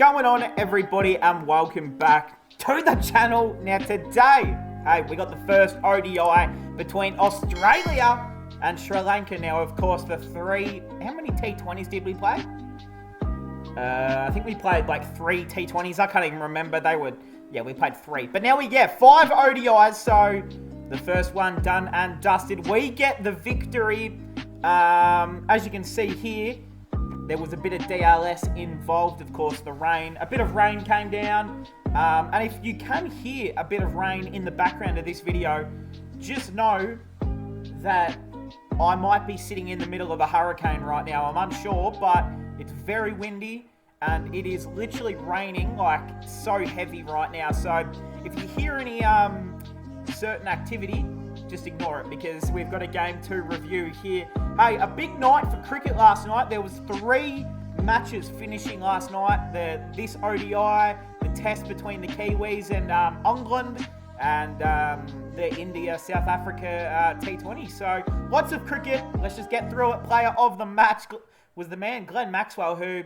going on, everybody, and welcome back to the channel. Now today, hey, we got the first ODI between Australia and Sri Lanka. Now, of course, the three, how many T20s did we play? I think we played like 3 T20s. I can't even remember. We played 3. But now we get 5 ODIs, so the first one done and dusted. We get the victory. As you can see here, there was a bit of DLS involved, of course, the rain. A bit of rain came down. And if you can hear a bit of rain in the background of this video, just know that I might be sitting in the middle of a hurricane right now. I'm unsure, but it's very windy and it is literally raining like so heavy right now. So if you hear any certain activity, just ignore it because we've got a game to review here. Hey, a big night for cricket last night. There was 3 matches finishing last night. This ODI, the test between the Kiwis and England, and the India-South Africa T20. So lots of cricket. Let's just get through it. Player of the match was the man, Glenn Maxwell, who,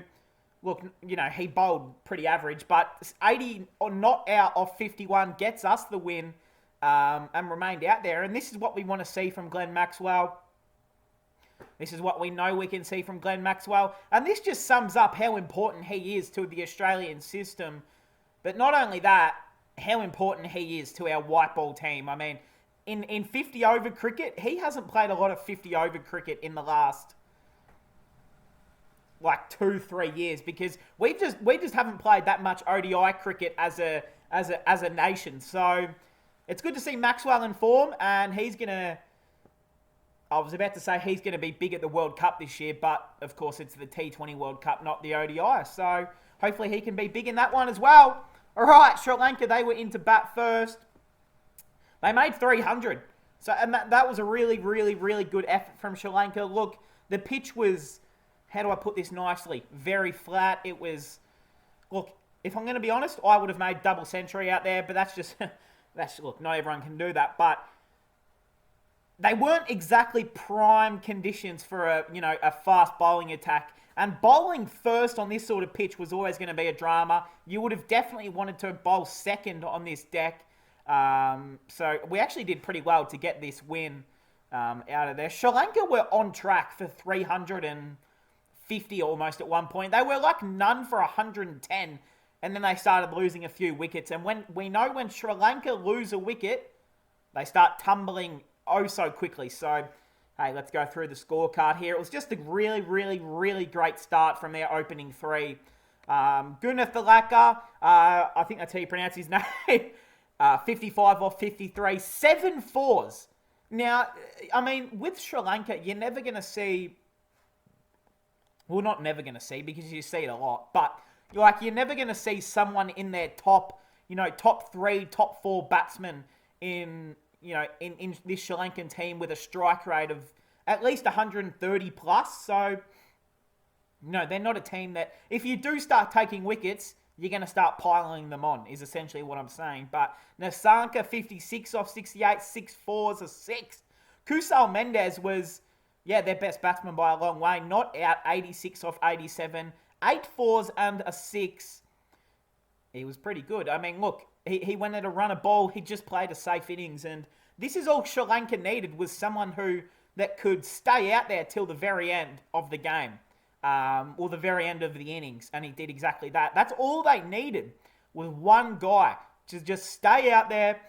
look, you know, he bowled pretty average, but 80 or not out of 51 gets us the win. And remained out there. And this is what we want to see from Glenn Maxwell. This is what we know we can see from Glenn Maxwell. And this just sums up how important he is to the Australian system. But not only that, how important he is to our white ball team. I mean, in 50-over cricket, he hasn't played a lot of 50-over cricket in the last, like, 2-3 years. Because we just haven't played that much ODI cricket as a nation. So it's good to see Maxwell in form, and he's going to, I was about to say he's going to be big at the World Cup this year, but of course it's the T20 World Cup, not the ODI. So hopefully he can be big in that one as well. All right, Sri Lanka, they were into bat first. They made 300. And that was a really, really, really good effort from Sri Lanka. Look, the pitch was, how do I put this nicely? Very flat. It was, look, if I'm going to be honest, I would have made double century out there, but that's just... look, not everyone can do that, but they weren't exactly prime conditions for a fast bowling attack. And bowling first on this sort of pitch was always going to be a drama. You would have definitely wanted to bowl second on this deck. So we actually did pretty well to get this win out of there. Sri Lanka were on track for 350 almost at one point. They were like none for 110. And then they started losing a few wickets. And when Sri Lanka lose a wicket, they start tumbling oh so quickly. So, hey, let's go through the scorecard here. It was just a really, really, really great start from their opening 3. Gunath Thalaka, I think that's how you pronounce his name, 55 off 53, 7 fours. Now, I mean, with Sri Lanka, you're never going to see, well, not never going to see because you see it a lot, but like, you're never going to see someone in their top 3, top 4 batsmen in this Sri Lankan team with a strike rate of at least 130 plus. So, no, they're not a team that, if you do start taking wickets, you're going to start piling them on, is essentially what I'm saying. But Nasanka, 56 off 68, 6 fours, a 6. Kusal Mendez was, their best batsman by a long way. Not out, 86 off 87. 8 fours and a 6. He was pretty good. I mean, look, he went at a run of ball. He just played a safe innings. And this is all Sri Lanka needed, was someone that could stay out there till the very end of the game. Or the very end of the innings. And he did exactly that. That's all they needed, was one guy to just stay out there,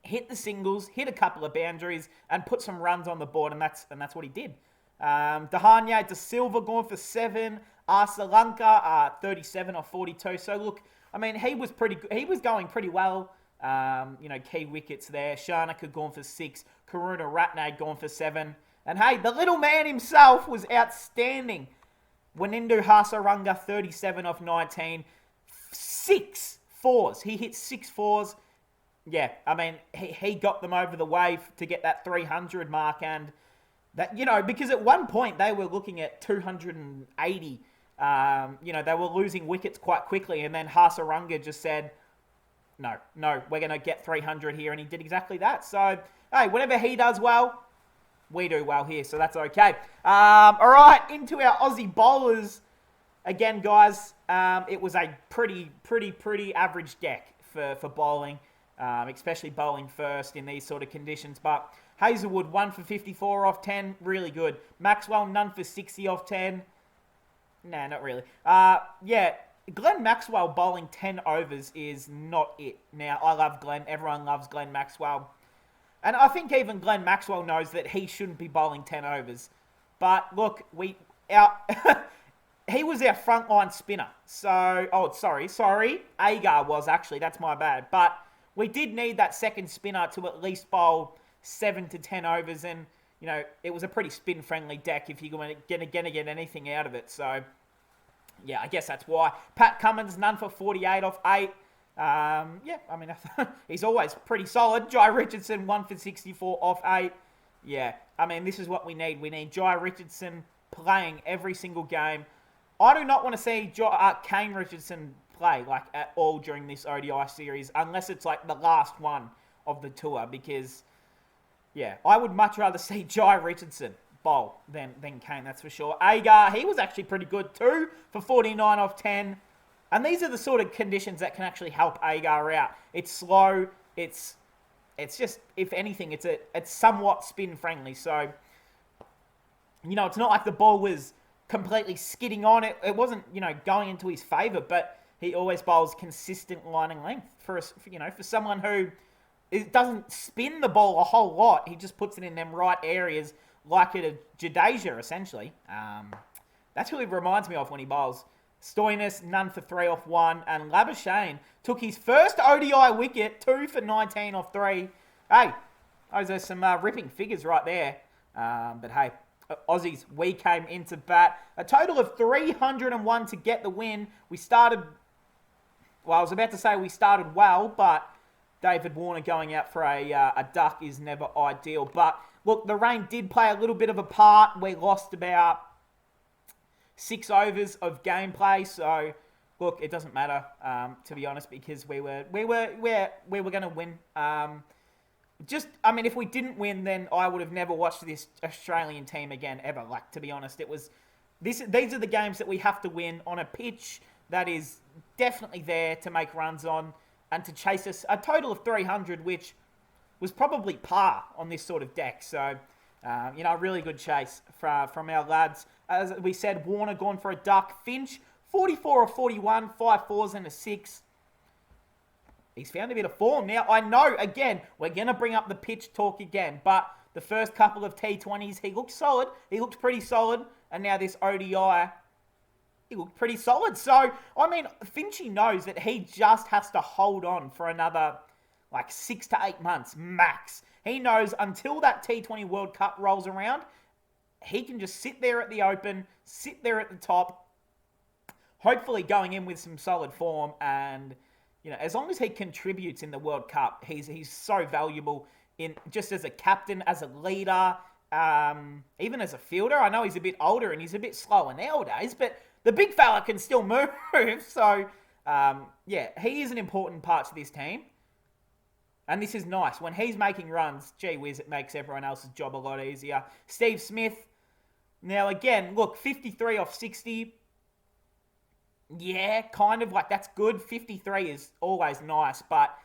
hit the singles, hit a couple of boundaries, and put some runs on the board. And that's what he did. Dahanya De Silva going for 7. Arsalanka, 37 or 42. So, look, I mean, he was pretty good. He was going pretty well. Key wickets there. Shanaka going for 6. Karuna Ratnade going for 7. And, hey, the little man himself was outstanding. Wanindu Hasaranga, 37 off 19. 6 fours. He hit 6 fours. Yeah, I mean, he got them over the wave to get that 300 mark. And that, because at one point they were looking at 280. They were losing wickets quite quickly, and then Hasaranga just said, no, we're going to get 300 here, and he did exactly that. So, hey, whenever he does well, we do well here, so that's okay. All right, into our Aussie bowlers. again, guys, it was a pretty average deck for bowling, especially bowling first in these sort of conditions. But Hazelwood, 1 for 54 off 10, really good. Maxwell, none for 60 off 10. Nah, not really. Yeah, Glenn Maxwell bowling 10 overs is not it. Now, I love Glenn. Everyone loves Glenn Maxwell. And I think even Glenn Maxwell knows that he shouldn't be bowling 10 overs. But look, he was our frontline spinner. So, sorry. Agar was actually, that's my bad. But we did need that second spinner to at least bowl 7 to 10 overs. And, you know, it was a pretty spin-friendly deck if you're going to get anything out of it. So, yeah, I guess that's why. Pat Cummins, none for 48 off 8. Yeah, I mean, he's always pretty solid. Jai Richardson, 1 for 64 off 8. Yeah, I mean, this is what we need. We need Jai Richardson playing every single game. I do not want to see Kane Richardson play, like, at all during this ODI series, unless it's, like, the last one of the tour, because, yeah, I would much rather see Jai Richardson bowl than Kane, that's for sure. Agar, he was actually pretty good too, for 49 off 10. And these are the sort of conditions that can actually help Agar out. It's slow. It's just, if anything, it's somewhat spin friendly. So, you know, it's not like the ball was completely skidding on it. It wasn't, you know, going into his favour, but he always bowls consistent line and length for someone who doesn't spin the ball a whole lot. He just puts it in them right areas, like a Jadeja, essentially. That's who he reminds me of when he bowls. Stoinis, none for 3 off 1. And Labuschagne took his first ODI wicket, 2 for 19 off 3. Hey, those are some ripping figures right there. But hey, Aussies, we came into bat. A total of 301 to get the win. We started, well, I was about to say we started well, but David Warner going out for a duck is never ideal. But look, the rain did play a little bit of a part. We lost about 6 overs of gameplay, so look, it doesn't matter, to be honest, because we were going to win. I mean, if we didn't win, then I would have never watched this Australian team again, ever. Like, to be honest, these are the games that we have to win on a pitch that is definitely there to make runs on and to chase us a total of 300, which was probably par on this sort of deck. So, you know, a really good chase from our lads. As we said, Warner gone for a duck. Finch, 44 or 41, 5 fours and a 6. He's found a bit of form. Now, I know, again, we're going to bring up the pitch talk again, but the first couple of T20s, he looked solid. He looked pretty solid. And now this ODI, he looked pretty solid. So, I mean, Finchy knows that he just has to hold on for another, like, 6 to 8 months, max. He knows until that T20 World Cup rolls around, he can just sit there at the Open, sit there at the top, hopefully going in with some solid form. And, you know, as long as he contributes in the World Cup, he's so valuable in just as a captain, as a leader, even as a fielder. I know he's a bit older and he's a bit slower nowadays, but the big fella can still move. So, yeah, he is an important part to this team. And this is nice. When he's making runs, gee whiz, it makes everyone else's job a lot easier. Steve Smith. Now, again, look, 53 off 60. Yeah, kind of, like, that's good. 53 is always nice, but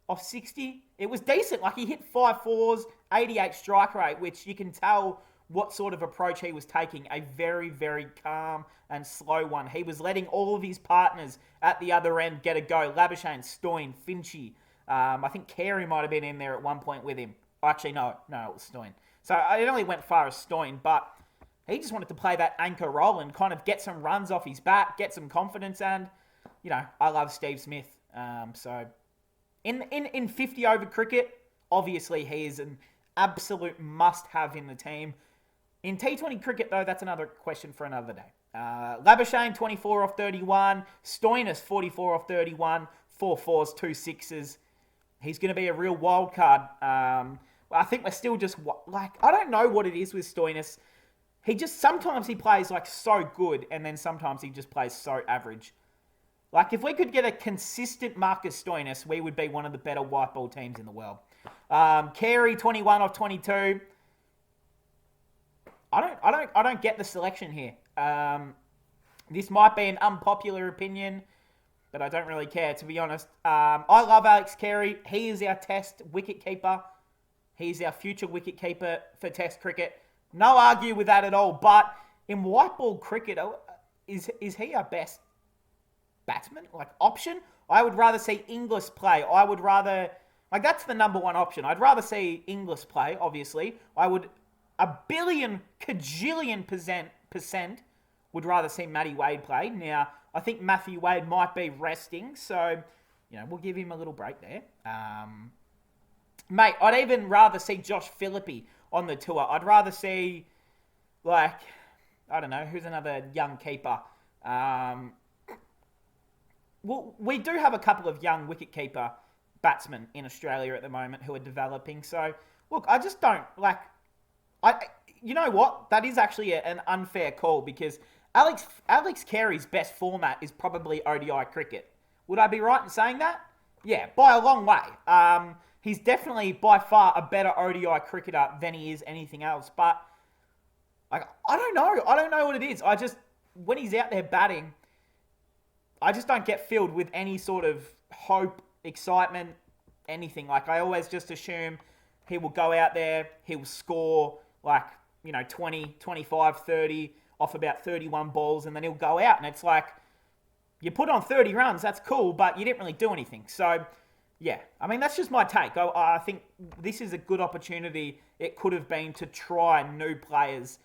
off 60, it was decent. Like, he hit 5 fours, 88 strike rate, which you can tell what sort of approach he was taking. A very, very calm and slow one. He was letting all of his partners at the other end get a go. Labuschagne, Stoin, Finchy. I think Carey might have been in there at one point with him. Actually, no, it was Stoin. So it only went far as Stoin, but he just wanted to play that anchor role and kind of get some runs off his bat, get some confidence, and, you know, I love Steve Smith. So in 50 over cricket, obviously he is an absolute must-have in the team. In T20 cricket, though, that's another question for another day. Labuschagne, 24 off 31. Stoinis, 44 off 31. 4 fours, 2 sixes. He's going to be a real wild card. I think we're still just, like, I don't know what it is with Stoinis. Sometimes he plays, like, so good, and then sometimes he just plays so average. Like, if we could get a consistent Marcus Stoinis, we would be one of the better white ball teams in the world. Carey, 21 off 22. I don't get the selection here. This might be an unpopular opinion, but I don't really care, to be honest. I love Alex Carey. He is our test wicketkeeper. He's our future wicketkeeper for test cricket. No argue with that at all. But in white ball cricket, is he our best batsman? Like, option? I would rather see Inglis play. I would rather... Like, that's the number one option. I'd rather see Inglis play, obviously. I would... A billion, cajillion percent would rather see Matty Wade play. Now, I think Matthew Wade might be resting, so, we'll give him a little break there. Mate, I'd even rather see Josh Philippe on the tour. I'd rather see, I don't know, who's another young keeper? Well, we do have a couple of young wicketkeeper batsmen in Australia at the moment who are developing. So, look, I just don't, you know what? That is actually an unfair call because Alex Carey's best format is probably ODI cricket. Would I be right in saying that? Yeah, by a long way. He's definitely by far a better ODI cricketer than he is anything else. But I don't know. I don't know what it is. When he's out there batting, I just don't get filled with any sort of hope, excitement, anything. I always just assume he will go out there, he will score 20, 25, 30 off about 31 balls, and then he'll go out. And it's you put on 30 runs, that's cool, but you didn't really do anything. So, yeah, that's just my take. I think this is a good opportunity. It could have been to try new players.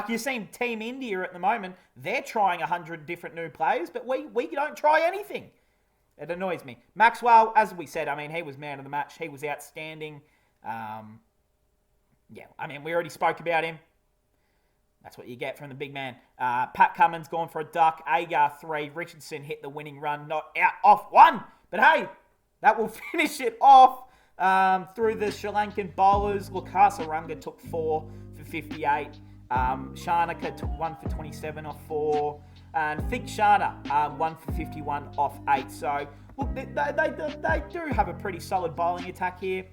You're seeing Team India at the moment, they're trying 100 different new players, but we don't try anything. It annoys me. Maxwell, as we said, he was man of the match. He was outstanding. We already spoke about him. That's what you get from the big man. Pat Cummins gone for a duck. Agar 3. Richardson hit the winning run. Not out. Off 1. But hey, that will finish it off through the Sri Lankan bowlers. Hasaranga took 4 for 58. Shanaka took 1 for 27 off 4. And Thikshana 1 for 51 off 8. So, look, they do have a pretty solid bowling attack here.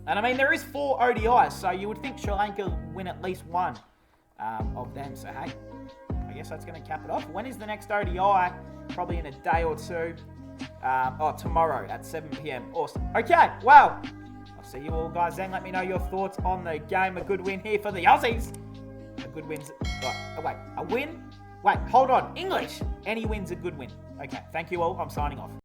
And there is 4 ODIs, so you would think Sri Lanka win at least one of them. So, hey, I guess that's going to cap it off. When is the next ODI? Probably in a day or two. Tomorrow at 7 p.m. Awesome. Okay, well, I'll see you all guys then. Let me know your thoughts on the game. A good win here for the Aussies. A good win's... a win? Wait, hold on. English. Any win's a good win. Okay, thank you all. I'm signing off.